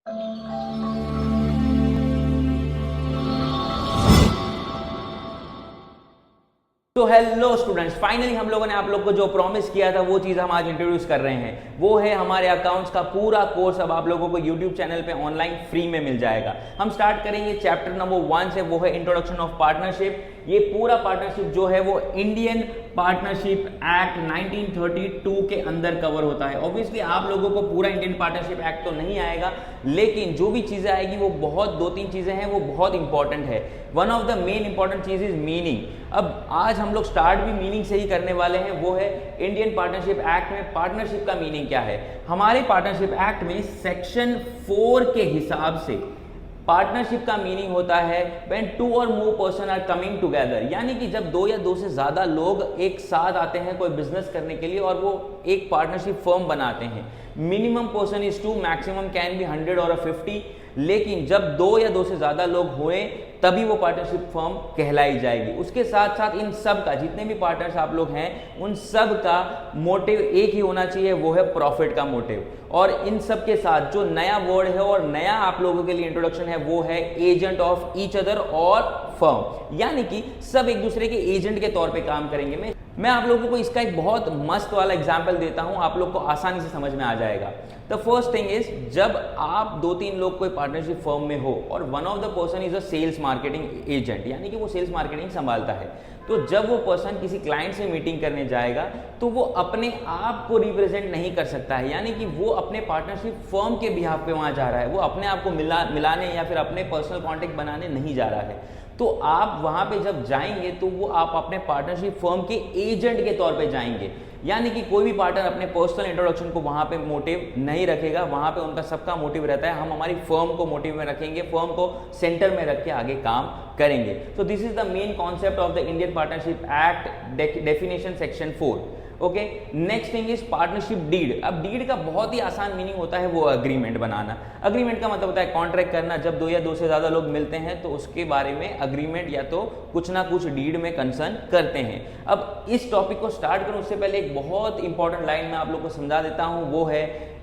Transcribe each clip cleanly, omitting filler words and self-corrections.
तो hello students, finally हम लोगों ने आप लोग को जो प्रॉमिस किया था वो चीज़ हम आज इंट्रोड्यूस कर रहे हैं। वो है हमारे अकाउंट्स का पूरा कोर्स अब आप लोगों को यूट्यूब चैनल पे ऑनलाइन फ्री में मिल जाएगा। हम स्टार्ट करेंगे चैप्टर नंबर 1 से, वो है इंट्रोडक्शन ऑफ पार्टनरशिप। ये पूरा पार्टनरशिप जो है वो इंडियन पार्टनरशिप एक्ट 1932 के अंदर कवर होता है। ऑब्वियसली आप लोगों को पूरा इंडियन पार्टनरशिप एक्ट तो नहीं आएगा, लेकिन जो भी चीज़ें आएगी वो बहुत 2-3 चीज़ें हैं वो बहुत इंपॉर्टेंट है। One of the main important चीज इज मीनिंग। अब आज हम लोग स्टार्ट भी मीनिंग से ही करने वाले हैं। वो है इंडियन पार्टनरशिप एक्ट में पार्टनरशिप का मीनिंग क्या है। हमारे पार्टनरशिप एक्ट में सेक्शन 4 के हिसाब से पार्टनरशिप का मीनिंग होता है व्हेन 2 और more person are coming together, यानी कि जब 2 या 2 से ज्यादा लोग एक साथ आते हैं कोई बिजनेस करने के लिए और वो एक पार्टनरशिप फर्म बनाते हैं। Minimum person is 2, maximum can be 100 और 50, लेकिन जब 2 या 2 से ज्यादा लोग हुए तभी वो पार्टनरशिप फर्म कहलाई जाएगी। उसके साथ साथ इन सब का, जितने भी पार्टनर्स आप लोग हैं, उन सब का मोटिव एक ही होना चाहिए, वो है प्रॉफिट का मोटिव। और इन सब के साथ जो नया वर्ड है और नया आप लोगों के लिए इंट्रोडक्शन है वो है एजेंट ऑफ ईच अदर और फर्म, यानी कि सब एक दूसरे के एजेंट के तौर पे काम करेंगे। मैं आप लोगों को इसका एक बहुत मस्त वाला एग्जाम्पल देता हूं, आप लोग को आसानी से समझ में आ जाएगा। द फर्स्ट थिंग इज, जब आप 2-3 लोग कोई पार्टनरशिप फर्म में हो और one of the person is a sales marketing agent, यानी कि वो सेल्स मार्केटिंग संभालता है, तो जब वो पर्सन किसी क्लाइंट से मीटिंग करने जाएगा तो वो अपने आप को रिप्रेजेंट नहीं कर सकता है, यानी कि वो अपने पार्टनरशिप फर्म के बिहाफ पे वहां जा रहा है, वो अपने आप को मिलाने या फिर अपने पर्सनल कॉन्टेक्ट बनाने नहीं जा रहा है। तो आप वहां पे जब जाएंगे तो वो आप अपने पार्टनरशिप फर्म के एजेंट के तौर पे जाएंगे, यानी कि कोई भी पार्टनर अपने पर्सनल इंट्रोडक्शन को वहां पे मोटिव नहीं रखेगा। वहां पे उनका सबका मोटिव रहता है हम हमारी फर्म को मोटिव में रखेंगे, फर्म को सेंटर में रख के आगे काम करेंगे। तो this is the main concept of the Indian partnership act definition section 4। Okay, next thing is partnership deed. अब डीड का बहुत ही आसान मीनिंग होता है वो अग्रीमेंट बनाना। अग्रीमेंट का मतलब होता है कॉन्ट्रैक्ट करना। जब 2 या 2 से ज्यादा लोग मिलते हैं तो उसके बारे में अग्रीमेंट या तो कुछ ना कुछ डीड में कंसर्न करते हैं। अब इस टॉपिक को स्टार्ट करूं उससे पहले एक बहुत इंपॉर्टेंट लाइन मैं आप लोग को समझा देता हूं, वो है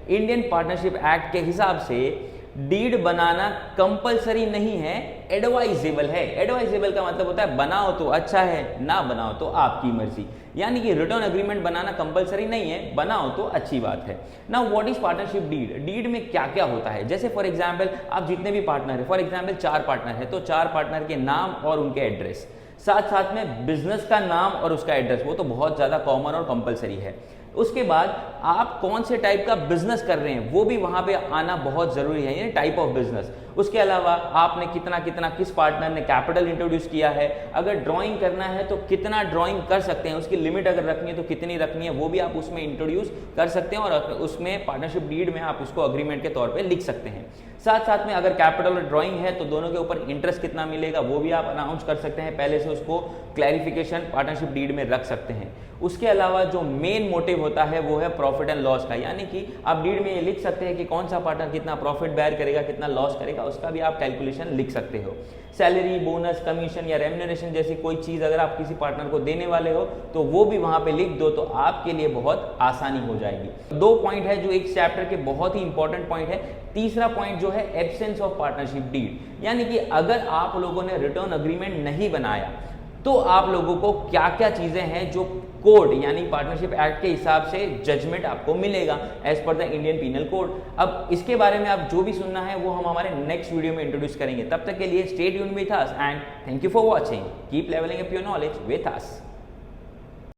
इंडियन पार्टनरशिप एक्ट के हिसाब से डीड बनाना कंपलसरी नहीं है, एडवाइजेबल है। एडवाइजेबल का मतलब होता है बनाओ तो अच्छा है, ना बनाओ तो आपकी मर्जी, यानी कि रिटर्न एग्रीमेंट बनाना कंपलसरी नहीं है, बनाओ तो अच्छी बात है। Now what is partnership deed. Deed में क्या क्या होता है, जैसे फॉर एग्जांपल आप जितने भी पार्टनर है, फॉर एग्जांपल 4 पार्टनर है तो 4 पार्टनर के नाम और उनके एड्रेस, साथ साथ में बिजनेस का नाम और उसका एड्रेस, वो तो बहुत ज्यादा कॉमन और कंपलसरी है। उसके बाद आप कौन से टाइप का बिजनेस कर रहे हैं वो भी वहां पे आना बहुत जरूरी है, यानी टाइप ऑफ बिजनेस। उसके अलावा आपने कितना किस पार्टनर ने कैपिटल इंट्रोड्यूस किया है, अगर ड्राइंग करना है तो कितना ड्राइंग कर सकते हैं, उसकी लिमिट अगर रखनी है तो कितनी रखनी है, वो भी आप उसमें इंट्रोड्यूस कर सकते हैं और उसमें पार्टनरशिप डीड में आप उसको अग्रीमेंट के तौर पे लिख सकते हैं। साथ साथ में अगर कैपिटल और ड्राइंग है तो दोनों के ऊपर इंटरेस्ट कितना मिलेगा वो भी आप अनाउंस कर सकते हैं, पहले से उसको क्लैरिफिकेशन पार्टनरशिप डीड में रख सकते हैं। उसके अलावा जो मेन मोटिव होता है वो है प्रॉफिट एंड लॉस का, यानी कि आप डीड में ये लिख सकते हैं कि कौन सा पार्टनर कितना प्रॉफिट बेयर करेगा, कितना लॉस करेगा, उसका भी आप कैलकुलेशन लिख सकते हो। सैलरी, बोनस, कमीशन या रेम्यूनरेशन जैसी कोई चीज अगर आप किसी पार्टनर को देने वाले हो तो वो भी वहां पे लिख दो, तो आपके लिए बहुत आसानी हो जाएगी। 2 पॉइंट है जो एक चैप्टर के बहुत ही इंपॉर्टेंट पॉइंट है। तीसरा पॉइंट जो है एब्सेंस ऑफ पार्टनरशिप डीड, यानी कि अगर आप लोगों ने रिटर्न अग्रीमेंट नहीं बनाया तो आप लोगों को क्या क्या चीजें हैं जो कोड यानी पार्टनरशिप एक्ट के हिसाब से जजमेंट आपको मिलेगा as per the Indian penal code. अब इसके बारे में आप जो भी सुनना है वो हम हमारे नेक्स्ट वीडियो में इंट्रोड्यूस करेंगे। तब तक के लिए stay tuned with us and thank you for watching. Keep levelling up your knowledge with us.